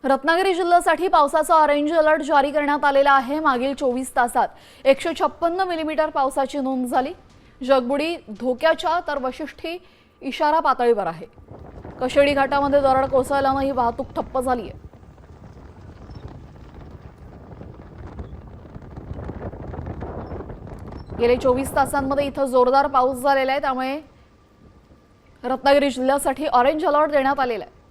रत्नागिरी जिल्ह्यासाठी पावसाचा orange alert जारी करण्यात आलेला आहे। मागील 24 तासात 156 मिलीमीटर पावसाची नोंद झाली। जगबुडी धोक्याच्या तर वशिष्ठी इशारा पातळीवर आहे। कशेडी घाटामध्ये दरड कोसळल्याने ही वाहतूक ठप्प झाली आहे। गेले 24 तासांमध्ये इथं जोरदार पाऊस झालेला आहे, त्यामुळे रत्नागिरी जिल्ह्यासाठी ऑरेंज अलर्ट देण्यात आलेला आहे।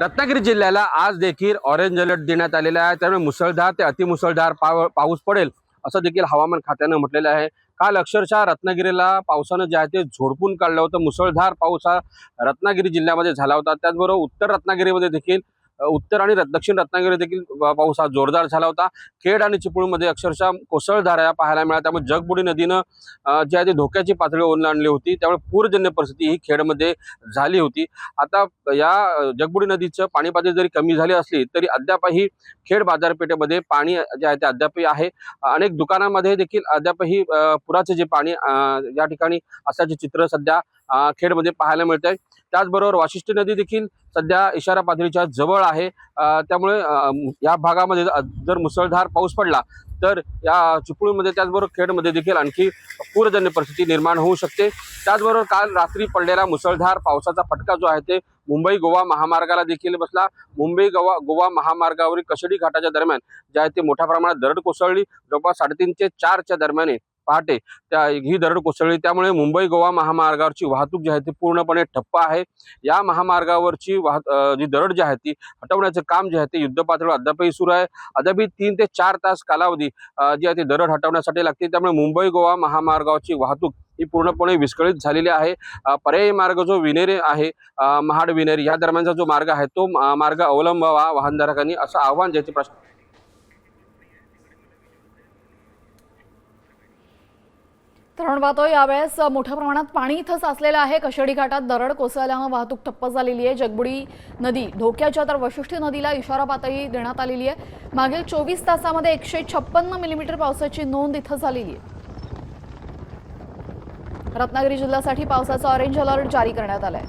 रत्नागिरी जिल्ह्याला आज देखील ऑरेंज अलर्ट देण्यात आलेला आहे। त्यामुळे मुसळधार ते अतिमुसळधार पाऊस पडेल असं देखील हवामान खात्याने म्हटलेलं आहे। काल अक्षरशः रत्नागिरीला पावसानं जे आहे ते झोडपून काढलं होतं। मुसळधार पाऊस हा रत्नागिरी जिल्ह्यामध्ये झाला होता। त्याचबरोबर उत्तर रत्नागिरीमध्ये देखील उत्तर आणि दक्षिण रत्नागिरी देखील पाऊस हा जोरदार झाला होता। खेड आणि चिपळूणमध्ये अक्षरशः कोसळधारा पाहायला मिळाल्या। त्यामुळे जगबुडी नदीनं जी आहे ती धोक्याची पातळी ओलांडली होती। त्यामुळे पूरजन्य परिस्थिती ही खेडमध्ये झाली होती। आता या जगबुडी नदीचं पाणी पातळी जरी कमी झाली असली तरी अद्यापही खेड बाजारपेठेमध्ये पाणी जे आहे ते अद्यापही आहे। अनेक दुकानांमध्ये देखील अद्यापही पुराचे जे पाणी या ठिकाणी असल्याचे चित्र सध्या खेडमध्ये पाहायला मिळत आहे। त्याचबरोबर वाशिष्ठी नदी देखील सध्या इशारा पातळीच्या जवळ आहे। त्यामुळे या भागामध्ये जर मुसळधार पाऊस पडला तर या चिपळूणमध्ये त्याचबरोबर खेडमध्ये देखील आणखी पूरजन्य परिस्थिती निर्माण होऊ शकते। त्याचबरोबर काल रात्री पडलेला मुसळधार पावसाचा फटका जो आहे ते मुंबई गोवा महामार्गाला देखील बसला। मुंबई गोवा महामार्गावरील कशेडी घाटाच्या दरम्यान जे आहे ते मोठ्या प्रमाणात दरड कोसळली। जवळपास 3:30 ते 4च्या दरम्यान पहाटे ही दरड कोसळली। त्यामुळे मुंबई गोवा महामार्गावरची वाहतूक जी आहे ती पूर्णपणे ठप्प आहे। या महामार्गावरची जी दरड जी आहे ती हटवण्याचे काम जे आहे ते युद्धपातळीवर अद्यापही सुरू आहे। अद्यापही 3 ते 4 तास कालावधी जी आहे ती दरड हटवण्यासाठी लागते। त्यामुळे मुंबई गोवा महामार्गावरची वाहतूक ही पूर्णपणे विस्कळीत झालेली आहे। पर्यायी मार्ग जो विनेरे आहे, महाड विनेरी या दरम्यानचा जो मार्ग आहे तो मार्ग अवलंबावा वाहनधारकांनी, असं आव्हान ज्याचे प्रश्न तर पाहतोय यावेळेस मोठ्या प्रमाणात पाणी इथं साचलेलं आहे। कशेडी घाटात दरड कोसळल्याने वाहतूक ठप्प झालेली आहे। जगबुडी नदी धोक्याच्या तर वशिष्ठी नदीला इशारा पातळी देण्यात आलेली आहे। मागील 24 तासामध्ये 156 मिलीमीटर पावसाची नोंद इथं झालेली आहे। रत्नागिरी जिल्ह्यासाठी पावसाचा ऑरेंज अलर्ट जारी करण्यात आलाय।